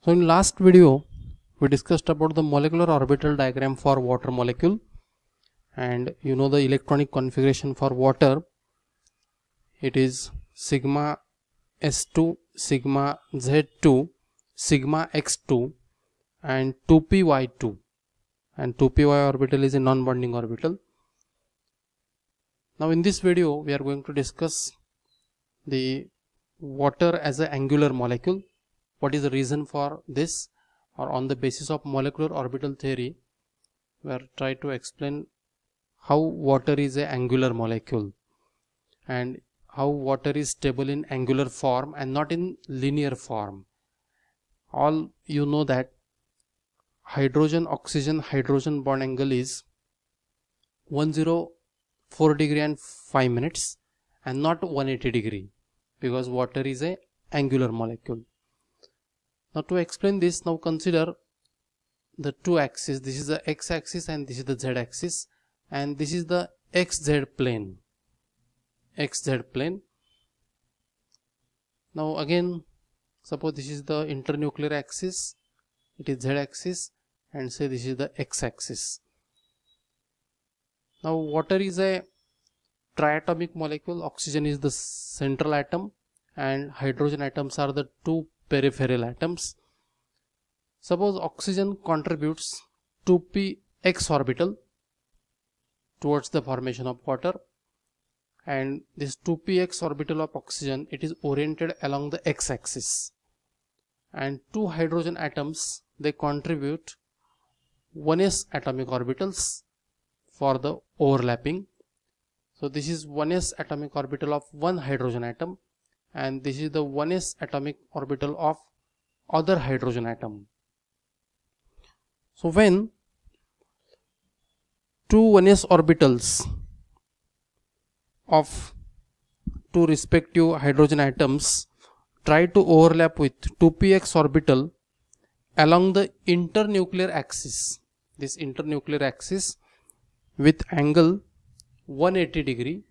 So in last video we discussed about the molecular orbital diagram for water molecule, and you know the electronic configuration for water. It is sigma S2, sigma Z2, sigma X2 and 2pY2, and 2pY orbital is a non-bonding orbital. Now in this video we are going to discuss the water as an angular molecule. What is the reason for this, or on the basis of molecular orbital theory we are trying to explain how water is an angular molecule and how water is stable in angular form and not in linear form. All you know that hydrogen oxygen hydrogen bond angle is 104 degree and 5 minutes and not 180 degree, because water is a angular molecule. Now to explain this, now consider the two axes. This is the x axis and this is the z axis, and this is the xz plane. Now again, suppose this is the internuclear axis, it is z axis, and say this is the x axis. Now water is a triatomic molecule. Oxygen is the central atom and hydrogen atoms are the two peripheral atoms. Suppose oxygen contributes 2px orbital towards the formation of water, and this 2px orbital of oxygen, it is oriented along the x-axis, and two hydrogen atoms, they contribute 1s atomic orbitals for the overlapping. So this is 1s atomic orbital of one hydrogen atom, and this is the 1s atomic orbital of other hydrogen atom. So when two 1s orbitals of two respective hydrogen atoms try to overlap with 2px orbital along the internuclear axis, this internuclear axis with angle 180 degree.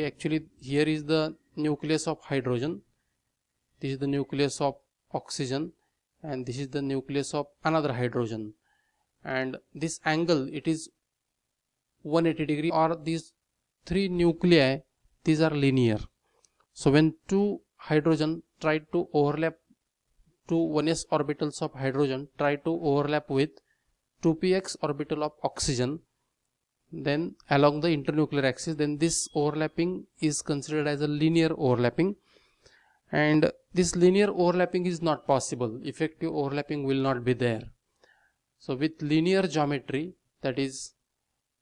Actually here is the nucleus of hydrogen, this is the nucleus of oxygen, and this is the nucleus of another hydrogen, and this angle, it is 180 degree, or these three nuclei, these are linear. So when two hydrogen try to overlap, two 1s orbitals of hydrogen try to overlap with 2px orbital of oxygen, then along the internuclear axis, then this overlapping is considered as a linear overlapping, and this linear overlapping is not possible. Effective overlapping will not be there. So with linear geometry, that is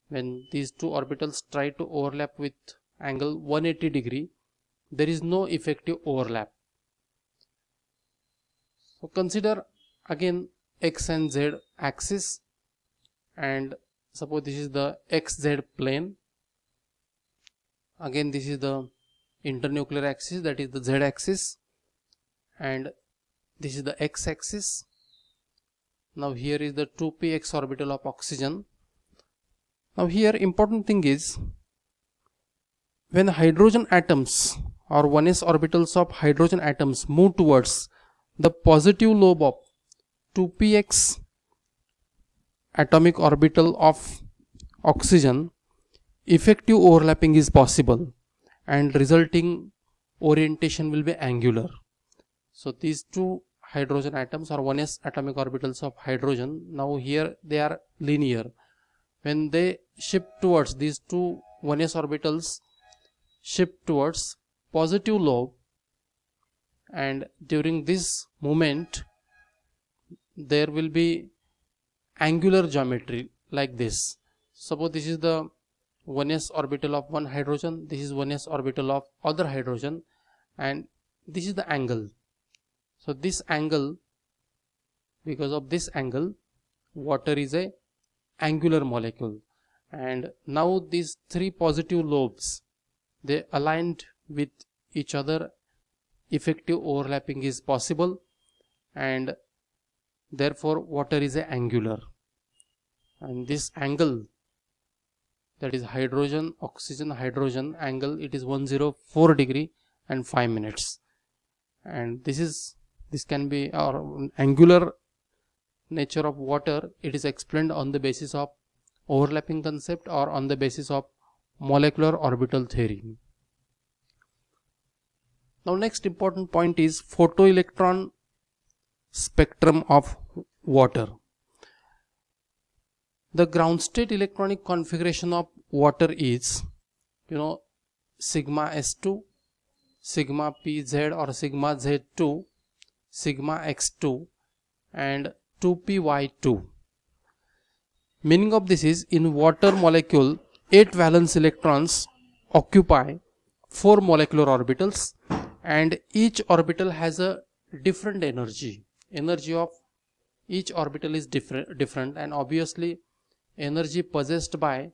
when these two orbitals try to overlap with angle 180 degree, there is no effective overlap. So consider again x and z axis, and suppose this is the xz plane. Again this is the internuclear axis, that is the z axis, and this is the x axis. Now here is the 2px orbital of oxygen. Now here important thing is, when hydrogen atoms or 1s orbitals of hydrogen atoms move towards the positive lobe of 2px atomic orbital of oxygen, effective overlapping is possible and resulting orientation will be angular. So these two hydrogen atoms or 1s atomic orbitals of hydrogen, now here they are linear. When they shift towards, these two 1s orbitals shift towards positive lobe, and during this movement there will be angular geometry like this. Suppose this is the 1s orbital of one hydrogen, this is 1s orbital of other hydrogen, and this is the angle. So this angle, because of this angle, water is a angular molecule, and now these three positive lobes, they aligned with each other, effective overlapping is possible, and therefore water is a angular, and this angle, that is hydrogen oxygen hydrogen angle, it is 104 degree and 5 minutes, and this is This can be or angular nature of water. It is explained on the basis of overlapping concept or on the basis of molecular orbital theory. Now next important point is photoelectron spectrum of water. The ground state electronic configuration of water is, sigma S2, sigma Pz or sigma Z2, sigma X2 and 2pY2. Meaning of this is, in water molecule 8 valence electrons occupy 4 molecular orbitals, and each orbital has a different energy. Energy of each orbital is different, and obviously energy possessed by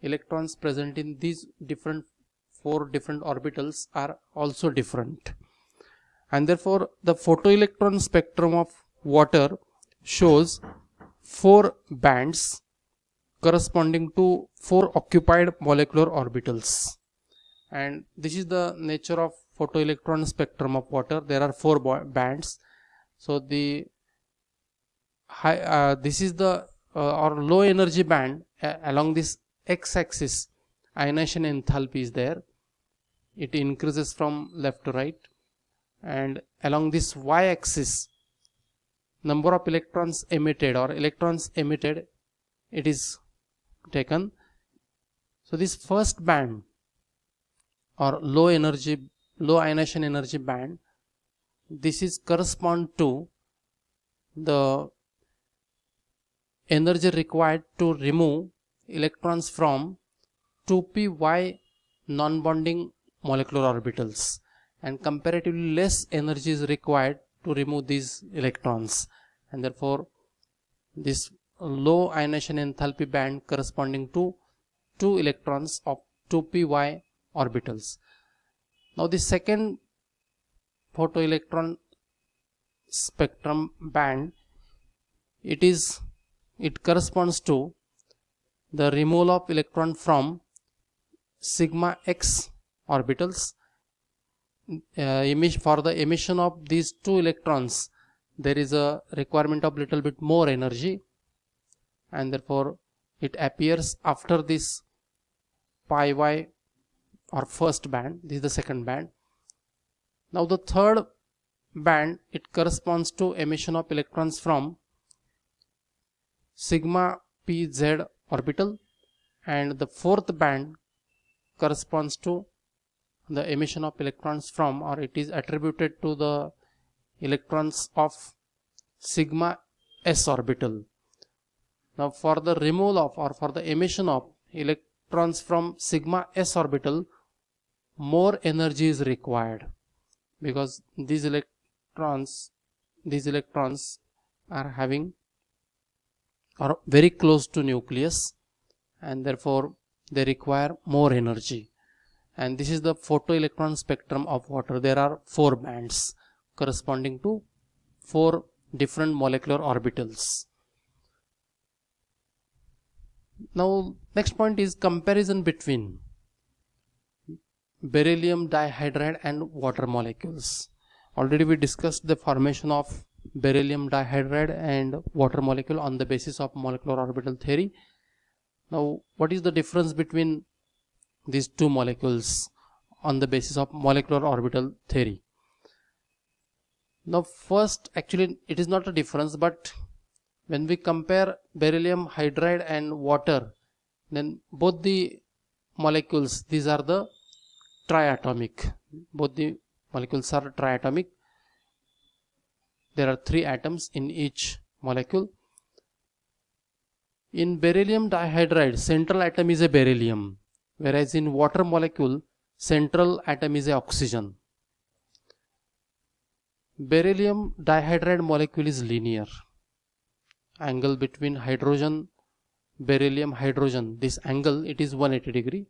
electrons present in these 4 different orbitals are also different. And therefore the photoelectron spectrum of water shows 4 bands corresponding to 4 occupied molecular orbitals. And this is the nature of photoelectron spectrum of water. There are 4 bands. So the this is the or low energy band. Along this x-axis ionization enthalpy is there. It increases from left to right, and along this y-axis number of electrons emitted or electrons emitted, it is taken. So this first band or low ionization energy band, this is correspond to the energy required to remove electrons from 2py non-bonding molecular orbitals, and comparatively less energy is required to remove these electrons, and therefore this low ionization enthalpy band corresponding to 2 electrons of 2py orbitals. Now the second photoelectron spectrum band, it corresponds to the removal of electron from sigma x orbitals. For the emission of these 2 electrons, there is a requirement of little bit more energy, and therefore it appears after this pi y or first band. This is the second band. Now the third band, it corresponds to emission of electrons from sigma pz orbital, and the fourth band corresponds to the emission of electrons from, or it is attributed to the electrons of sigma s orbital. Now for the removal of or for the emission of electrons from sigma s orbital, more energy is required, because these electrons are having or very close to nucleus, and therefore they require more energy. And this is the photoelectron spectrum of water. There are 4 bands corresponding to 4 different molecular orbitals. Now next point is comparison between beryllium dihydride and water molecules. Already we discussed the formation of beryllium dihydride and water molecule on the basis of molecular orbital theory. Now what is the difference between these 2 molecules on the basis of molecular orbital theory? Now first, actually it is not a difference, but when we compare beryllium hydride and water, then both the molecules, these are the triatomic. Both the molecules are triatomic. There are 3 atoms in each molecule. In beryllium dihydride, central atom is a beryllium, whereas in water molecule, central atom is a oxygen. Beryllium dihydride molecule is linear. Angle between hydrogen, beryllium, hydrogen, this angle, it is 180 degree,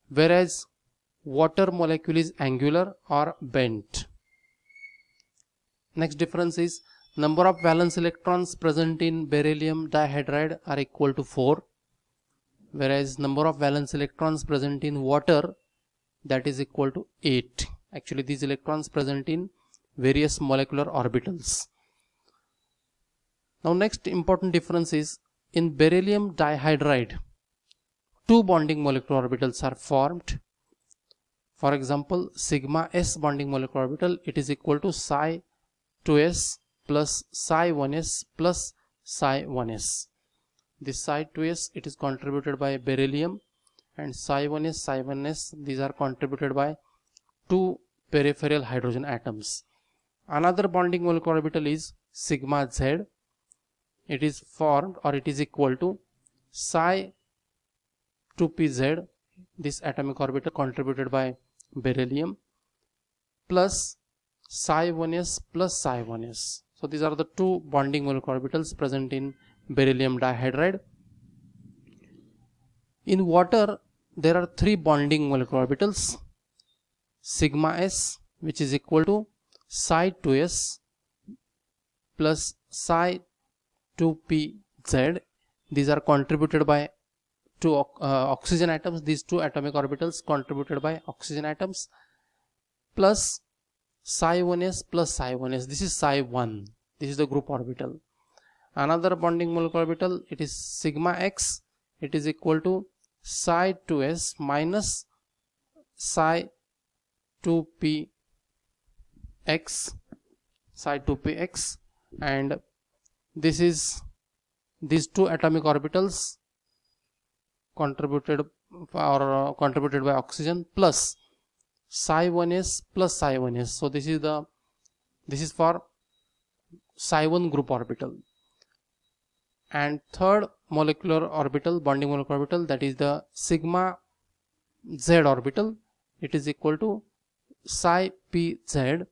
whereas water molecule is angular or bent. Next difference is number of valence electrons present in beryllium dihydride are equal to 4, whereas number of valence electrons present in water, that is equal to 8. Actually these electrons present in various molecular orbitals. Now next important difference is in beryllium dihydride, two bonding molecular orbitals are formed. For example, sigma s bonding molecular orbital, it is equal to psi 2s plus psi 1s plus psi 1s. This psi 2s, it is contributed by beryllium, and psi 1s, these are contributed by two peripheral hydrogen atoms. Another bonding molecular orbital is sigma z. It is formed, or it is equal to psi 2pz, this atomic orbital contributed by beryllium, plus psi 1s plus psi 1s. So these are the two bonding molecular orbitals present in beryllium dihydride. In water, there are three bonding molecular orbitals: sigma s, which is equal to psi 2s plus psi 2pz. These are contributed by two oxygen atoms. These two atomic orbitals contributed by oxygen atoms, plus psi 1s plus psi 1s. This is psi 1. This is the group orbital. Another bonding molecular orbital, it is sigma x. It is equal to psi 2s minus psi 2px, and this is these two atomic orbitals contributed by oxygen, plus psi 1s plus psi 1s. So this is for psi 1 group orbital. And third molecular orbital, bonding molecular orbital, that is the sigma z orbital. It is equal to psi pz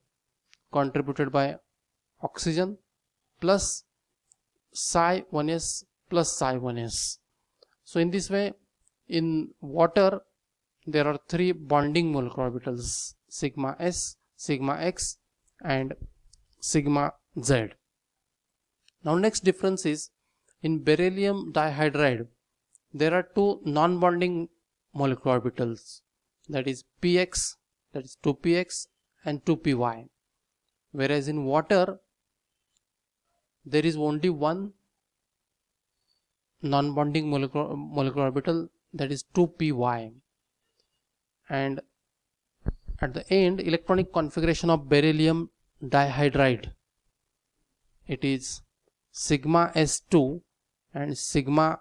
contributed by oxygen plus psi 1s plus psi 1s. So in this way, in water there are three bonding molecular orbitals: sigma s, sigma x, and sigma z. Now next difference is in beryllium dihydride there are two non-bonding molecular orbitals, that is px, that is 2px and 2py, whereas in water there is only one non-bonding molecular orbital, that is 2py. And at the end, electronic configuration of beryllium dihydride, it is sigma s2 and sigma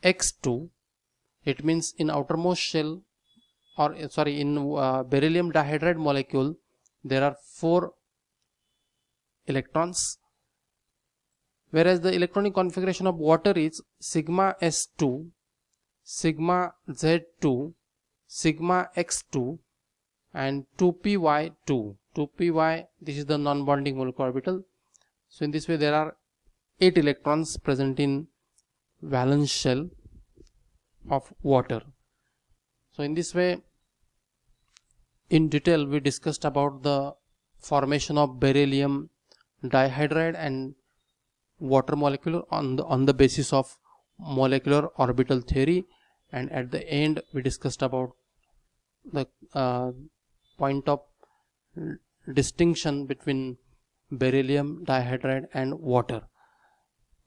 x2. It means in outermost shell, or sorry, in beryllium dihydride molecule there are 4 electrons, whereas the electronic configuration of water is sigma s2, sigma z2, sigma x2, and 2py2. 2py, this is the non-bonding molecular orbital. So in this way there are 8 electrons present in valence shell of water. So in this way, in detail we discussed about the formation of beryllium dihydride and water molecule on the basis of molecular orbital theory, and at the end we discussed about the point of distinction between beryllium dihydride and water.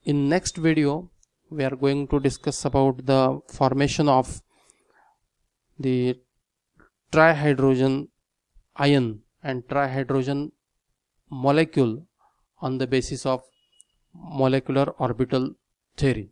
In next video we are going to discuss about the formation of the trihydrogen ion and trihydrogen molecule on the basis of molecular orbital theory.